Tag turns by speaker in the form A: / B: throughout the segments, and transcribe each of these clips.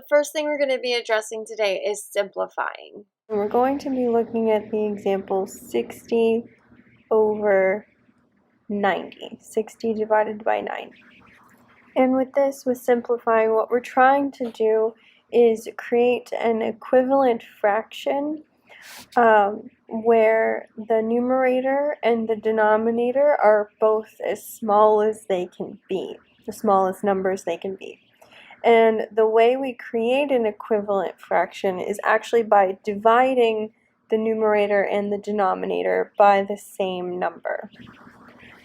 A: the first thing we're going to be addressing today is simplifying.
B: We're going to be looking at the example 60 over 90, 60 divided by 9. And with this, with simplifying, what we're trying to do is create an equivalent fraction where the numerator and the denominator are both as small as they can be, the smallest numbers they can be. And the way we create an equivalent fraction is actually by dividing the numerator and the denominator by the same number.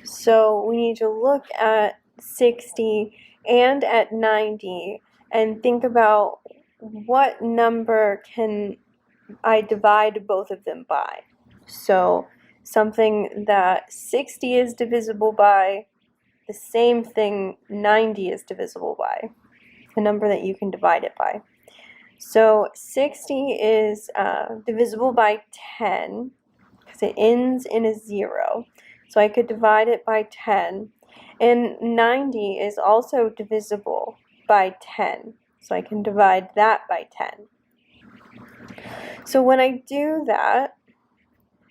B: So we need to look at 60 and at 90 and think about what number can I divide both of them by. So something that 60 is divisible by, the same thing 90 is divisible by. A number that you can divide it by. So 60 is divisible by 10 because it ends in a 0. So I could divide it by 10. And 90 is also divisible by 10. So I can divide that by 10. So when I do that,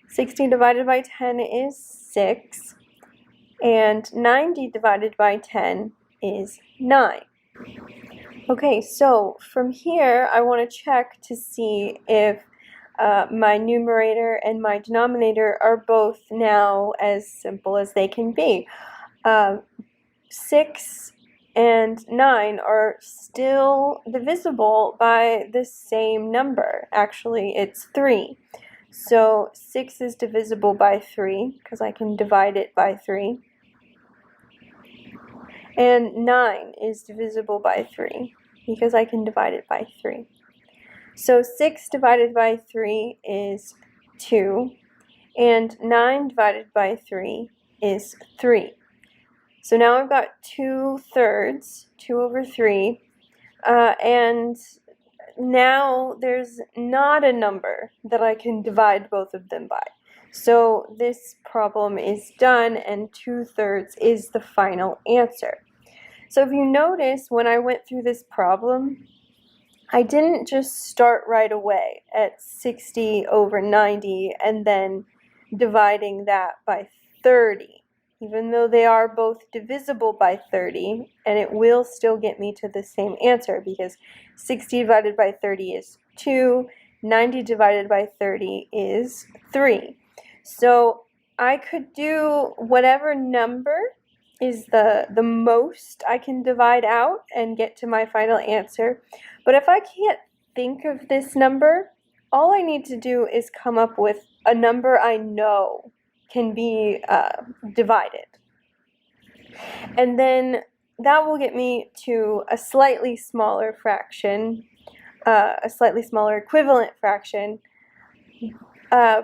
B: 60 divided by 10 is 6. And 90 divided by 10 is 9. Okay, so from here, I want to check to see if my numerator and my denominator are both now as simple as they can be. 6 and 9 are still divisible by the same number. Actually, it's 3. So 6 is divisible by 3 because I can divide it by 3. And 9 is divisible by 3 because I can divide it by 3. So 6 divided by 3 is 2, and 9 divided by 3 is 3. So now I've got 2/3, 2 over 3, and now there's not a number that I can divide both of them by. So this problem is done, and 2/3 is the final answer. So if you notice, when I went through this problem, I didn't just start right away at 60 over 90 and then dividing that by 30, even though they are both divisible by 30, and it will still get me to the same answer because 60 divided by 30 is 2, 90 divided by 30 is 3. So I could do whatever number is the most I can divide out and get to my final answer. But if I can't think of this number, all I need to do is come up with a number I know can be divided. And then that will get me to a slightly smaller fraction, a slightly smaller equivalent fraction,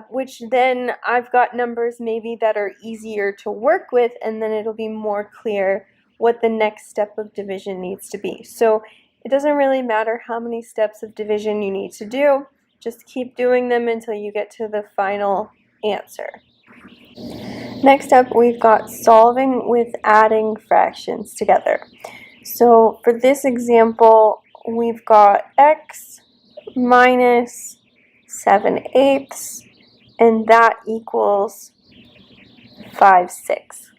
B: which then I've got numbers maybe that are easier to work with, and then it'll be more clear what the next step of division needs to be. So it doesn't really matter how many steps of division you need to do, just keep doing them until you get to the final answer. Next up, we've got solving with adding fractions together. So for this example, we've got x minus 7/8, and that equals 5/6.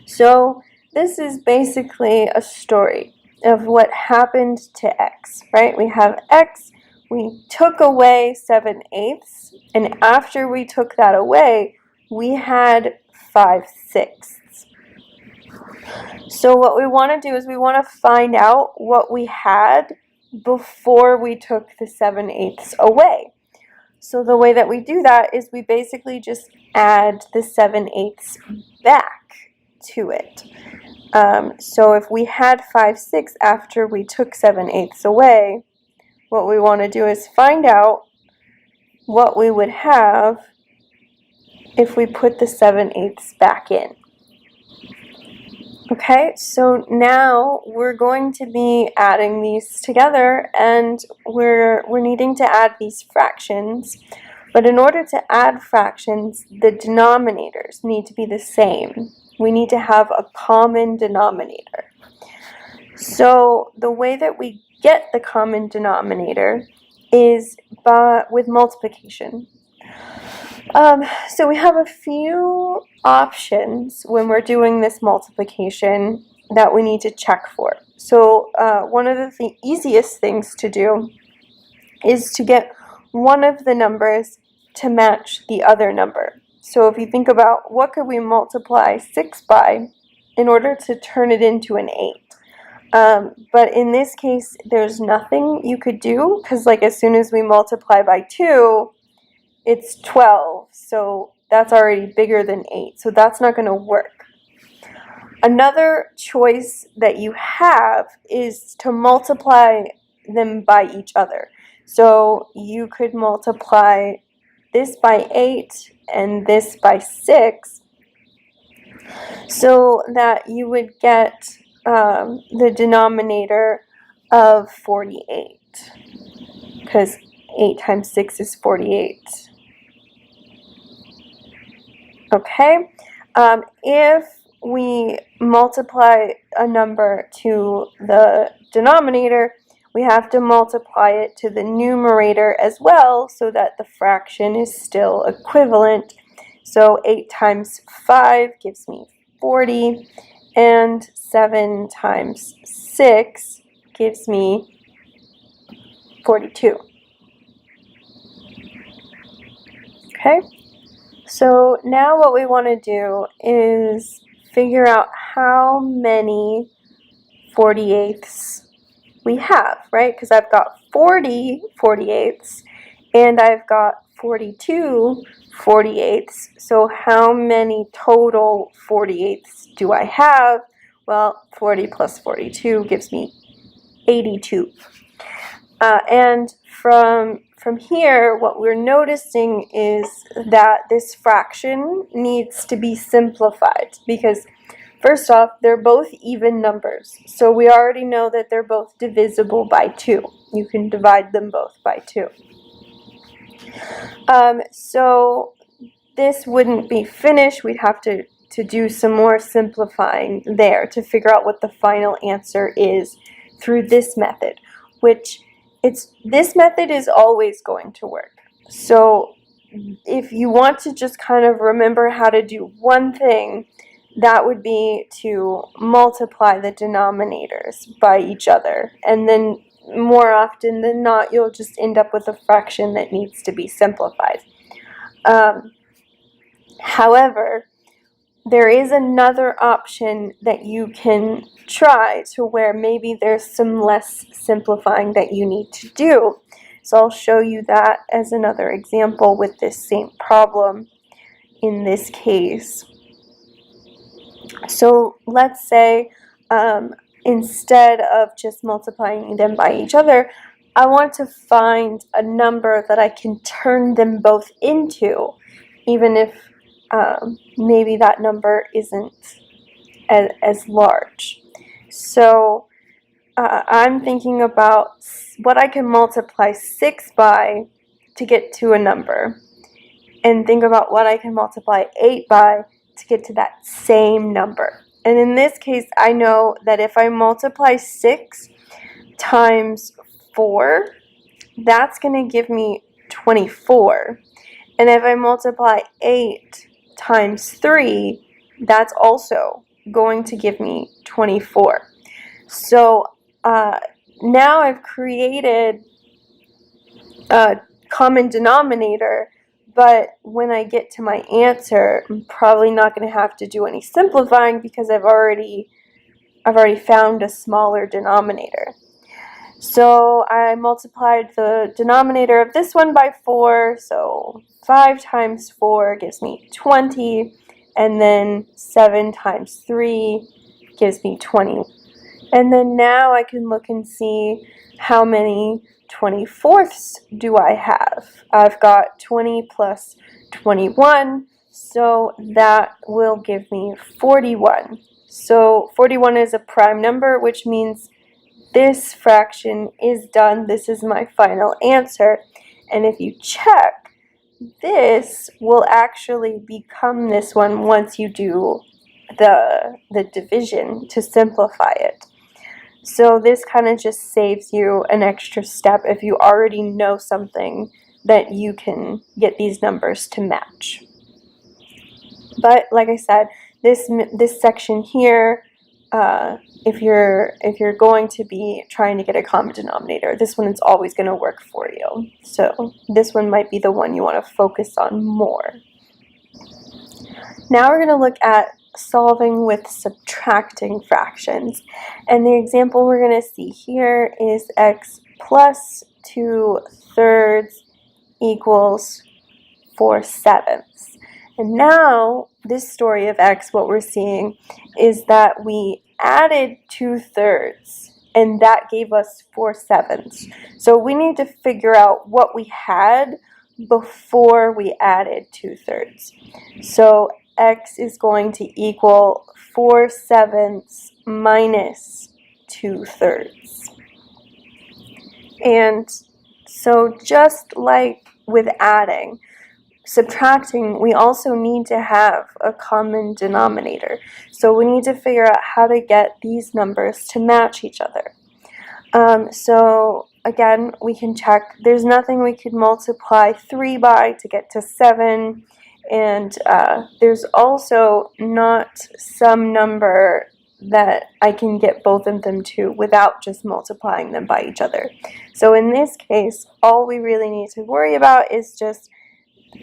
B: So this is basically a story of what happened to x, right? We have x, we took away 7/8, and after we took that away, we had 5/6. So what we want to do is we want to find out what we had before we took the 7/8 away. So the way that we do that is we basically just add the 7/8 back to it. So if we had 5/6 after we took 7/8 away, what we want to do is find out what we would have if we put the 7/8 back in. Okay, so now we're going to be adding these together, and we're needing to add these fractions. But in order to add fractions, the denominators need to be the same. We need to have a common denominator. So the way that we get the common denominator is with multiplication. So we have a few options when we're doing this multiplication that we need to check for. So one of the easiest things to do is to get one of the numbers to match the other number. So if you think about what could we multiply 6 by in order to turn it into an 8. But in this case, there's nothing you could do because like as soon as we multiply by 2, it's 12. So that's already bigger than 8. So that's not going to work. Another choice that you have is to multiply them by each other. So you could multiply this by 8 and this by 6 so that you would get the denominator of 48 because 8 times 6 is 48. Okay, if we multiply a number to the denominator, we have to multiply it to the numerator as well so that the fraction is still equivalent. So 8 times 5 gives me 40, and 7 times 6 gives me 42. Okay, so now what we want to do is figure out how many 48ths we have, right? Because I've got 40 48ths and I've got 42 48ths. So how many total 48ths do I have? Well, 40 plus 42 gives me 82. And from here, what we're noticing is that this fraction needs to be simplified because first off, they're both even numbers. So we already know that they're both divisible by 2. You can divide them both by 2. So this wouldn't be finished. We'd have to do some more simplifying there to figure out what the final answer is through this method, which this method is always going to work. So if you want to just kind of remember how to do one thing, that would be to multiply the denominators by each other. And then more often than not, you'll just end up with a fraction that needs to be simplified. However, there is another option that you can try to where maybe there's some less simplifying that you need to do. So I'll show you that as another example with this same problem in this case. So let's say instead of just multiplying them by each other, I want to find a number that I can turn them both into, even if maybe that number isn't as large. So I'm thinking about what I can multiply 6 by to get to a number, and think about what I can multiply 8 by to get to that same number. And in this case, I know that if I multiply 6 times 4, that's going to give me 24. And if I multiply 8 times 3, that's also going to give me 24. So now I've created a common denominator, but when I get to my answer, I'm probably not going to have to do any simplifying because I've already found a smaller denominator. So I multiplied the denominator of this one by 4, so 5 times 4 gives me 20, and then 7 times 3 gives me 20. And then now I can look and see how many 24ths do I have. I've got 20 plus 21, so that will give me 41. So 41 is a prime number, which means this fraction is done. This is my final answer. And if you check, this will actually become this one once you do the division to simplify it. So this kind of just saves you an extra step if you already know something that you can get these numbers to match. But like I said, this section here, if you're going to be trying to get a common denominator, this one is always going to work for you. So this one might be the one you want to focus on more. Now we're going to look at solving with subtracting fractions. And the example we're going to see here is x plus 2/3 equals 4/7. And now, this story of x, what we're seeing is that we added 2/3, and that gave us 4/7. So we need to figure out what we had before we added 2/3. So x is going to equal 4/7 minus 2/3. And so just like with adding, subtracting, we also need to have a common denominator. So we need to figure out how to get these numbers to match each other. So again, we can check. There's nothing we could multiply 3 by to get to 7. And there's also not some number that I can get both of them to without just multiplying them by each other. So in this case, all we really need to worry about is just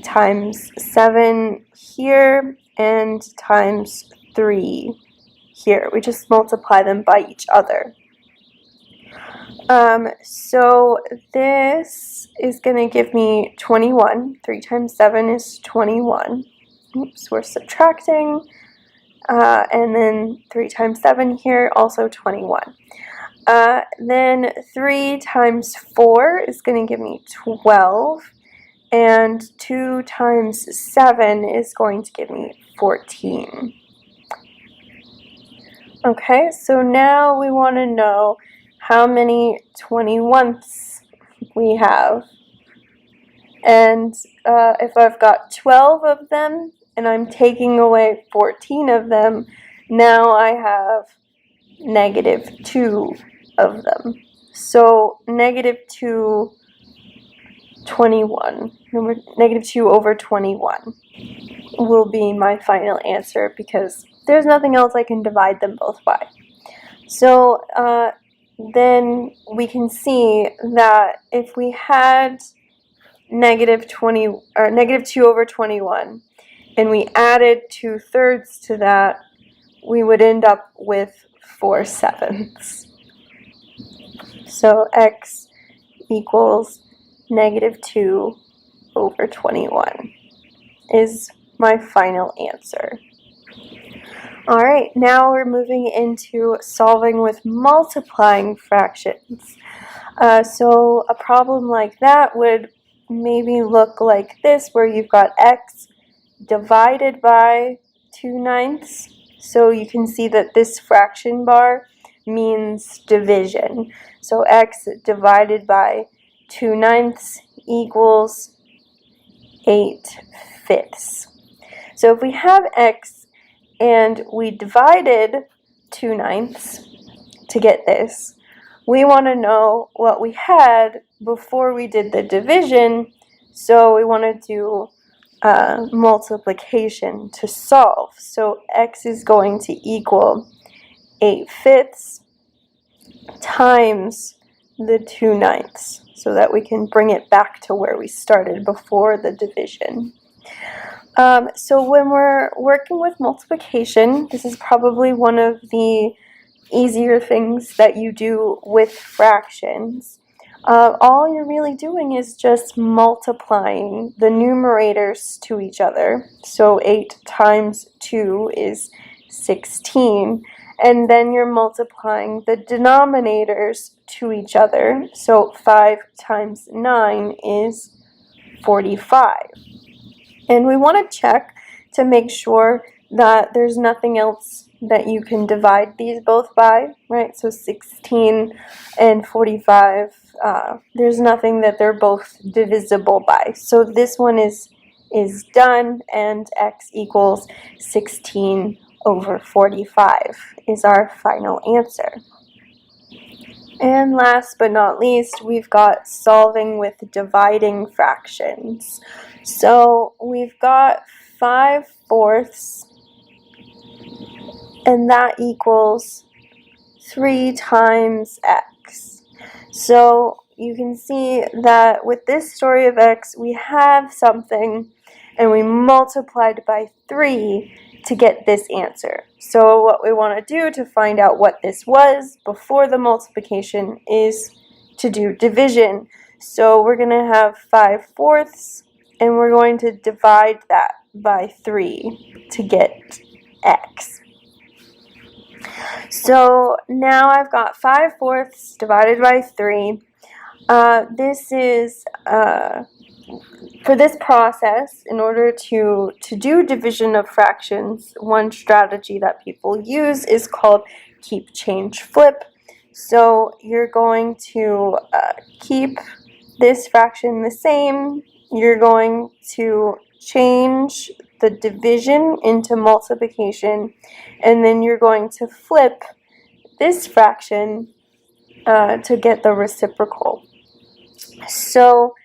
B: times 7 here and times 3 here. We just multiply them by each other. So this is going to give me 21. 3 times 7 is 21. Oops, we're subtracting. And then 3 times 7 here, also 21. Then 3 times 4 is going to give me 12. And 2 times 7 is going to give me 14. Okay, so now we want to know how many 21ths we have. And if I've got 12 of them and I'm taking away 14 of them, now I have -2 of them. So -2 21, -2 over 21 will be my final answer because there's nothing else I can divide them both by. So then we can see that if we had -20 or -2 over 21 and we added 2/3 to that, we would end up with 4/7. So x equals -2 over 21 is my final answer. Alright, now we're moving into solving with multiplying fractions. So a problem like that would maybe look like this, where you've got x divided by 2/9. So you can see that this fraction bar means division. So x divided by 2/9 equals 8/5. So if we have x and we divided 2/9 to get this, we want to know what we had before we did the division, so we want to do multiplication to solve. So x is going to equal 8/5 times the 2/9, so that we can bring it back to where we started before the division. So when we're working with multiplication, this is probably one of the easier things that you do with fractions. All you're really doing is just multiplying the numerators to each other. So 8 times 2 is 16. And then you're multiplying the denominators to each other. So 5 times 9 is 45. And we want to check to make sure that there's nothing else that you can divide these both by, right? So 16 and 45, there's nothing that they're both divisible by. So this one is done, and x equals 16 over 45 is our final answer. And last but not least, we've got solving with dividing fractions. So we've got 5/4, and that equals 3 times x. So you can see that with this story of x, we have something and we multiplied by 3 to get this answer. So what we want to do to find out what this was before the multiplication is to do division. So we're going to have 5/4, and we're going to divide that by 3 to get x. So now I've got 5/4 divided by 3. This is for this process, in order to do division of fractions, one strategy that people use is called keep, change, flip. So you're going to keep this fraction the same. You're going to change the division into multiplication, and then you're going to flip this fraction to get the reciprocal. So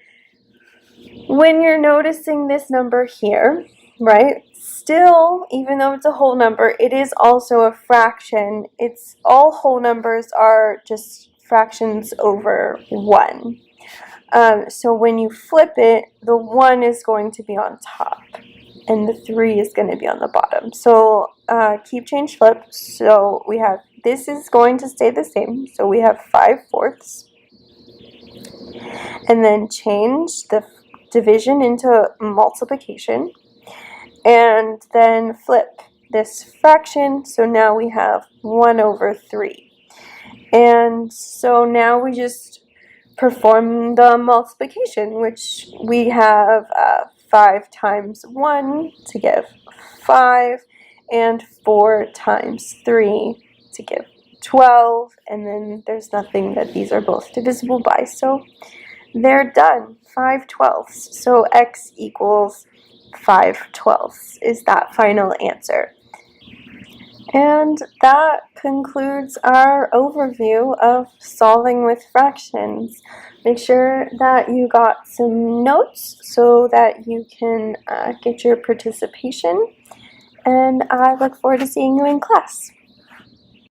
B: when you're noticing this number here, right, still, even though it's a whole number, it is also a fraction. It's all whole numbers are just fractions over 1. So when you flip it, the 1 is going to be on top, and the 3 is going to be on the bottom. So keep, change, flip. So we have, this is going to stay the same. So we have 5/4. And then change the division into multiplication. And then flip this fraction. So now we have 1/3. And so now we just perform the multiplication, which we have 5 times 1 to give 5, and 4 times 3 to give 12, and then there's nothing that these are both divisible by, so they're done. 5/12. So x equals 5/12 is that final answer. And that concludes our overview of solving with fractions. Make sure that you got some notes so that you can get your participation. And I look forward to seeing you in class.